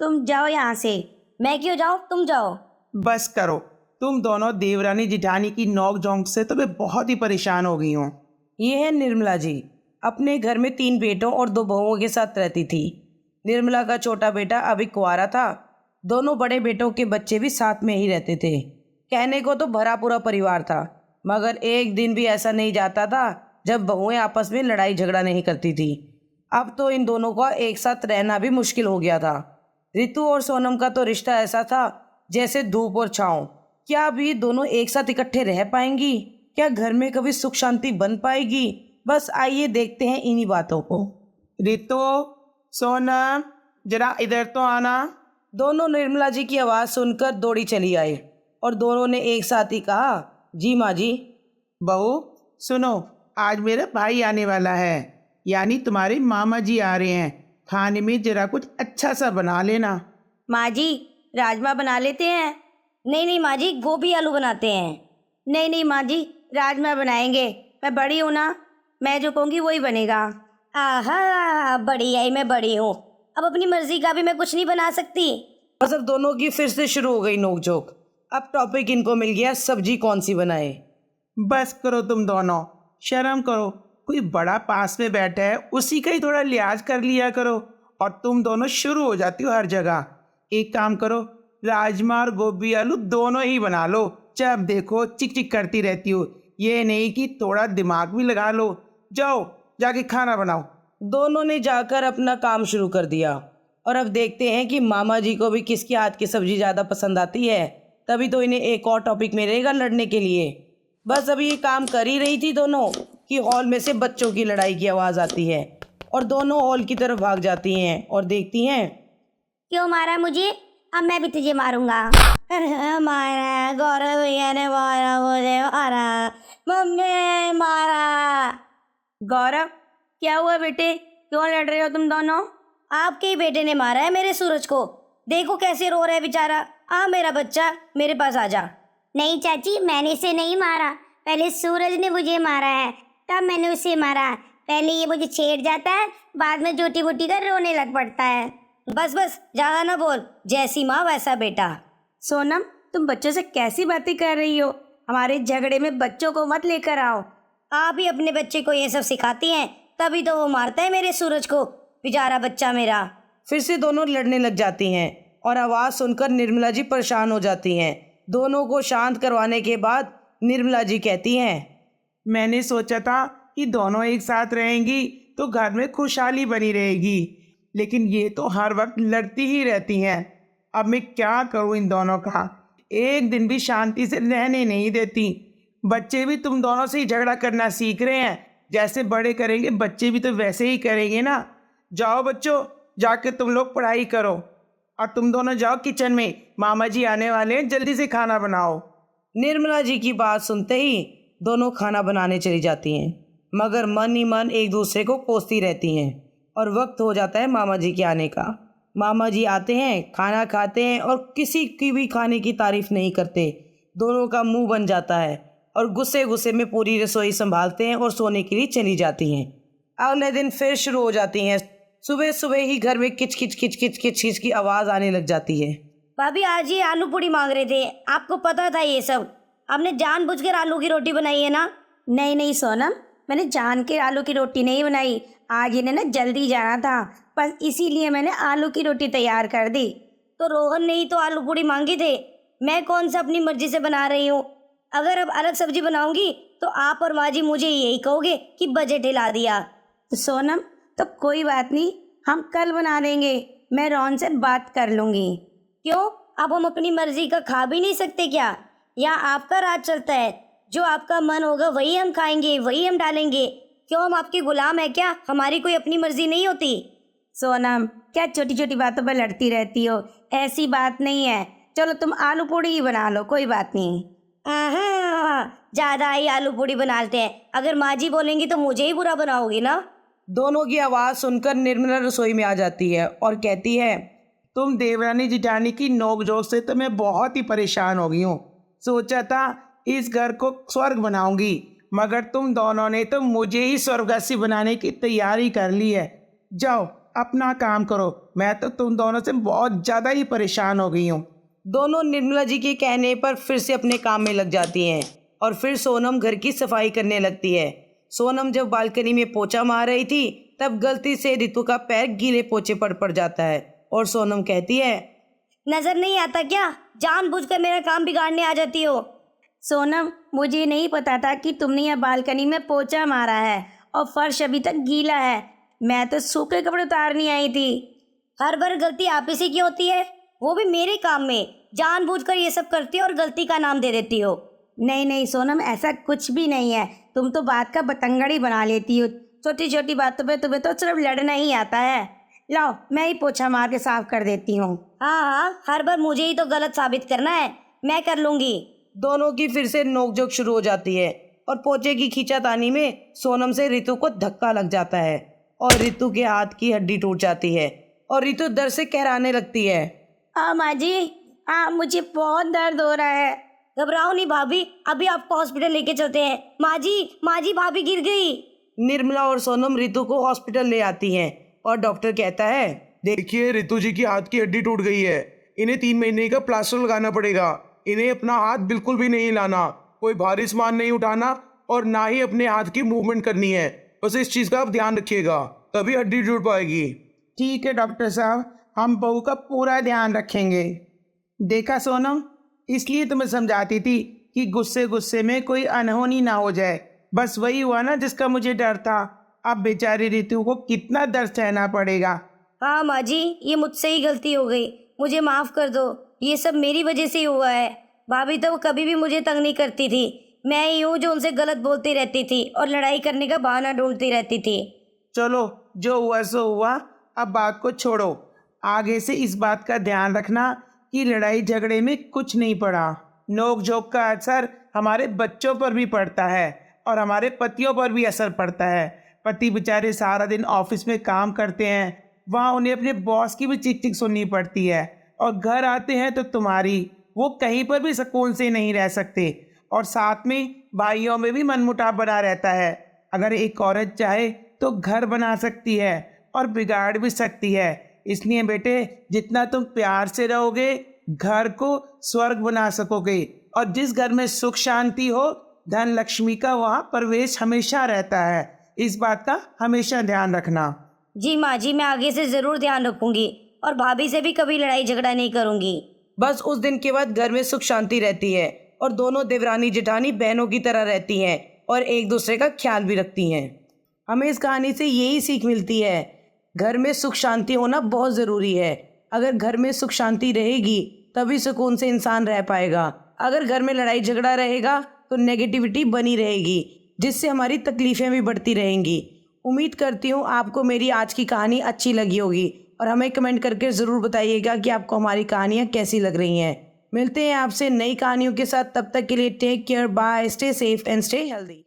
तुम जाओ यहाँ से। मैं क्यों जाऊँ, तुम जाओ। बस करो, तुम दोनों देवरानी जिठानी की नोक झोंक से तो मैं बहुत ही परेशान हो गई हूँ। ये है निर्मला जी, अपने घर में 3 बेटों और 2 बहुओं के साथ रहती थी। निर्मला का छोटा बेटा अभी कुंवारा था। दोनों बड़े बेटों के बच्चे भी साथ में ही रहते थे। कहने को तो भरा पूरा परिवार था, मगर एक दिन भी ऐसा नहीं जाता था जब बहुएं आपस में लड़ाई झगड़ा नहीं करती थी। अब तो इन दोनों का एक साथ रहना भी मुश्किल हो गया था। रितु और सोनम का तो रिश्ता ऐसा था जैसे धूप और छाँव। क्या अब ये दोनों एक साथ इकट्ठे रह पाएंगी? क्या घर में कभी सुख शांति बन पाएगी? बस आइए देखते हैं इन्हीं बातों को। रितु, सोनम, जरा इधर तो आना। दोनों निर्मला जी की आवाज़ सुनकर दौड़ी चली आए और दोनों ने एक साथ ही कहा, जी माँ जी। बहू सुनो, आज मेरा भाई आने वाला है, यानी तुम्हारे मामा जी आ रहे हैं। खाने में जरा कुछ अच्छा सा बना लेना। माँ जी, राजमा बना लेते हैं। नहीं नहीं माँ जी, गोभी आलू बनाते हैं। नहीं नहीं माँ जी, राजमा बनाएंगे। मैं बड़ी हूँ ना, मैं जो कहूँगी वही बनेगा। आहा, बड़ी आई, मैं बड़ी हूँ, अब अपनी मर्जी का भी मैं कुछ नहीं बना सकती। बस अब दोनों की फिर से शुरू हो गई नोकझोंक। अब टॉपिक इनको मिल गया, सब्जी कौन सी बनाए। बस करो तुम दोनों, शर्म करो। कोई बड़ा पास में बैठा है, उसी का ही थोड़ा लिहाज कर लिया करो। और तुम दोनों शुरू हो जाती हो हर जगह। एक काम करो, राजमा और गोभी आलू दोनों ही बना लो। जब देखो चिक चिक करती रहती हो। ये नहीं कि थोड़ा दिमाग भी लगा लो। जाओ जाके खाना बनाओ। दोनों ने जाकर अपना काम शुरू कर दिया और अब देखते हैं कि मामा जी को भी किसकी हाथ की सब्जी ज़्यादा पसंद आती है। तभी तो इन्हें एक और टॉपिक मिलेगा लड़ने के लिए। बस अभी ये काम कर ही रही थी दोनों कि हॉल में से बच्चों की लड़ाई की आवाज़ आती है और दोनों हॉल की तरफ भाग जाती हैं और देखती हैं। क्यों मारा मुझे? अब मैं भी तुझे मारूंगा। मारा, गौरव भैया ने मारा, मुझे मारा, मम्मी ने मारा। गौरव, क्या हुआ बेटे, क्यों लड़ रहे हो तुम दोनों? आपके ही बेटे ने मारा है मेरे सूरज को। देखो कैसे रो रहा है बेचारा। आ मेरा बच्चा, मेरे पास आ जा। नहीं चाची, मैंने इसे नहीं मारा, पहले सूरज ने मुझे मारा है, तब मैंने उसे मारा। पहले ये मुझे छेड़ जाता है, बाद में जोटी बोटी कर रोने लग पड़ता है। बस बस, ज्यादा ना बोल, जैसी माँ वैसा बेटा। सोनम, तुम बच्चों से कैसी बातें कर रही हो? हमारे झगड़े में बच्चों को मत लेकर आओ। आप ही अपने बच्चे को ये सब सिखाती हैं, तभी तो वो मारता है मेरे सूरज को, बेचारा बच्चा मेरा। फिर से दोनों लड़ने लग जाती हैं और आवाज़ सुनकर निर्मला जी परेशान हो जाती हैं। दोनों को शांत करवाने के बाद निर्मला जी कहती हैं, मैंने सोचा था कि दोनों एक साथ रहेंगी तो घर में खुशहाली बनी रहेगी, लेकिन ये तो हर वक्त लड़ती ही रहती हैं। अब मैं क्या करूं इन दोनों का? एक दिन भी शांति से रहने नहीं देती। बच्चे भी तुम दोनों से ही झगड़ा करना सीख रहे हैं। जैसे बड़े करेंगे बच्चे भी तो वैसे ही करेंगे ना। जाओ बच्चों, जाके तुम लोग पढ़ाई करो और तुम दोनों जाओ किचन में, मामा जी आने वाले हैं, जल्दी से खाना बनाओ। निर्मला जी की बात सुनते ही दोनों खाना बनाने चली जाती हैं, मगर मन ही मन एक दूसरे को कोसती रहती हैं। और वक्त हो जाता है मामा जी के आने का। मामा जी आते हैं, खाना खाते हैं और किसी की भी खाने की तारीफ नहीं करते। दोनों का मुंह बन जाता है और गुस्से गुस्से में पूरी रसोई संभालते हैं और सोने के लिए चली जाती हैं। अगले दिन फिर शुरू हो जाती हैं। सुबह सुबह ही घर में किच किच किच किच किच किच की आवाज़ आने लग जाती है। भाभी आज ही आलू पूड़ी मांग रहे थे, आपको पता था ये सब? आपने जानबूझकर आलू की रोटी बनाई है ना? नहीं नहीं सोनम, मैंने जान के आलू की रोटी नहीं बनाई। आज इन्हें ना जल्दी जाना था, बस इसीलिए मैंने आलू की रोटी तैयार कर दी। तो रोहन ने ही तो आलू पूड़ी मांगी थे, मैं कौन सा अपनी मर्जी से बना रही हूँ? अगर अब अलग सब्जी बनाऊंगी तो आप और माँ जी मुझे यही कहोगे कि बजट हिला दिया। तो सोनम, तो कोई बात नहीं, हम कल बना देंगे, मैं रोहन से बात कर लूँगी। क्यों, अब हम अपनी मर्जी का खा भी नहीं सकते क्या? या आपका राज चलता है, जो आपका मन होगा वही हम खाएंगे, वही हम डालेंगे? क्यों, हम आपके गुलाम है क्या? हमारी कोई अपनी मर्जी नहीं होती? सोनम, क्या छोटी छोटी बातों पर लड़ती रहती हो? ऐसी बात नहीं है, चलो तुम आलू पूड़ी ही बना लो, कोई बात नहीं। ज़्यादा ही आलू पूड़ी बनाते हैं, अगर माँ जी बोलेंगी तो मुझे ही बुरा बनाओगी ना? दोनों की आवाज़ सुनकर निर्मला रसोई में आ जाती है और कहती है, तुम देवरानी जिठानी की नोकझोंक से तो मैं बहुत ही परेशान हो गई हूँ। सोचा था इस घर को स्वर्ग बनाऊंगी, मगर तुम दोनों ने तो मुझे ही स्वर्गवासी बनाने की तैयारी कर ली है। जाओ अपना काम करो, मैं तो तुम दोनों से बहुत ज़्यादा ही परेशान हो गई हूँ। दोनों निर्मला जी के कहने पर फिर से अपने काम में लग जाती हैं और फिर सोनम घर की सफाई करने लगती है। सोनम जब बालकनी में पोछा मार रही थी तब गलती से रितु का पैर गीले पोछे पर पड़ जाता है और सोनम कहती है, नजर नहीं आता क्या, जानबूझकर मेरा काम बिगाड़ने आ जाती हो। सोनम, मुझे नहीं पता था कि तुमने यह बालकनी में पोछा मारा है और फर्श अभी तक गीला है। मैं तो सूखे कपड़े उतारनी आई थी। हर बार गलती आप ही से की होती है, वो भी मेरे काम में। जानबूझकर ये सब करती हो और गलती का नाम दे देती हो। नहीं नहीं सोनम, ऐसा कुछ भी नहीं है। तुम तो बात का बतंगड़ ही बना लेती हो। छोटी छोटी बातों पे तुम्हें तो सिर्फ लड़ना ही आता है। लाओ, मैं ही पोछा मार के साफ कर देती हूँ। हाँ हाँ, हर बार मुझे ही तो गलत साबित करना है, मैं कर लूँगी। दोनों की फिर से नोकझोंक शुरू हो जाती है और पोछे की खींचातानी में सोनम से रितु को धक्का लग जाता है और रितु के हाथ की हड्डी टूट जाती है और रितु दर्द से कहराने लगती है। माँ जी, मुझे बहुत दर्द हो रहा है। घबराओ नहीं भाभी, अभी आपको हॉस्पिटल लेके चलते हैं। माँ जी, भाभी गिर गई। निर्मला और सोनम रितु को हॉस्पिटल ले आती हैं और डॉक्टर कहता है, देखिए रितु जी की हाथ की हड्डी टूट गई है, इन्हें 3 महीने का प्लास्टर लगाना पड़ेगा। इन्हें अपना हाथ बिल्कुल भी नहीं हिलाना, कोई भारी सामान नहीं उठाना और ना ही अपने हाथ की मूवमेंट करनी है। बस इस चीज़ का आप ध्यान रखिएगा, तभी हड्डी जुड़ पाएगी। ठीक है डॉक्टर साहब, हम बहू का पूरा ध्यान रखेंगे। देखा सोनम, इसलिए तुम्हें समझाती थी कि गुस्से गुस्से में कोई अनहोनी ना हो जाए। बस वही हुआ ना जिसका मुझे डर था। अब बेचारी रितु को कितना दर्द सहना पड़ेगा। हाँ माँ जी, ये मुझसे ही गलती हो गई, मुझे माफ़ कर दो। ये सब मेरी वजह से ही हुआ है। भाभी तो कभी भी मुझे तंग नहीं करती थी, मैं ही हूँ जो उनसे गलत बोलती रहती थी और लड़ाई करने का बहाना ढूंढती रहती थी। चलो, जो हुआ सो हुआ, अब बात को छोड़ो। आगे से इस बात का ध्यान रखना कि लड़ाई झगड़े में कुछ नहीं पड़ा। नोक झोंक का असर हमारे बच्चों पर भी पड़ता है और हमारे पतियों पर भी असर पड़ता है। पति बेचारे सारा दिन ऑफिस में काम करते हैं, वहाँ उन्हें अपने बॉस की भी चिक चिक सुननी पड़ती है और घर आते हैं तो तुम्हारी, वो कहीं पर भी सुकून से नहीं रह सकते। और साथ में भाइयों में भी मनमुटाव बना रहता है। अगर एक औरत चाहे तो घर बना सकती है और बिगाड़ भी सकती है। इसलिए बेटे, जितना तुम प्यार से रहोगे घर को स्वर्ग बना सकोगे और जिस घर में सुख शांति हो, धन लक्ष्मी का वहाँ प्रवेश हमेशा रहता है। इस बात का हमेशा ध्यान रखना। जी माँ जी, मैं आगे से ज़रूर ध्यान रखूंगी और भाभी से भी कभी लड़ाई झगड़ा नहीं करूंगी। बस उस दिन के बाद घर में सुख शांति रहती है और दोनों देवरानी जेठानी बहनों की तरह रहती हैं और एक दूसरे का ख्याल भी रखती हैं। हमें इस कहानी से यही सीख मिलती है, घर में सुख शांति होना बहुत ज़रूरी है। अगर घर में सुख शांति रहेगी तभी सुकून से इंसान रह पाएगा। अगर घर में लड़ाई झगड़ा रहेगा तो नेगेटिविटी बनी रहेगी, जिससे हमारी तकलीफ़ें भी बढ़ती रहेंगी। उम्मीद करती हूँ आपको मेरी आज की कहानी अच्छी लगी होगी और हमें कमेंट करके ज़रूर बताइएगा कि आपको हमारी कहानियाँ कैसी लग रही हैं। मिलते हैं आपसे नई कहानियों के साथ, तब तक के लिए take care, bye, stay safe and stay healthy.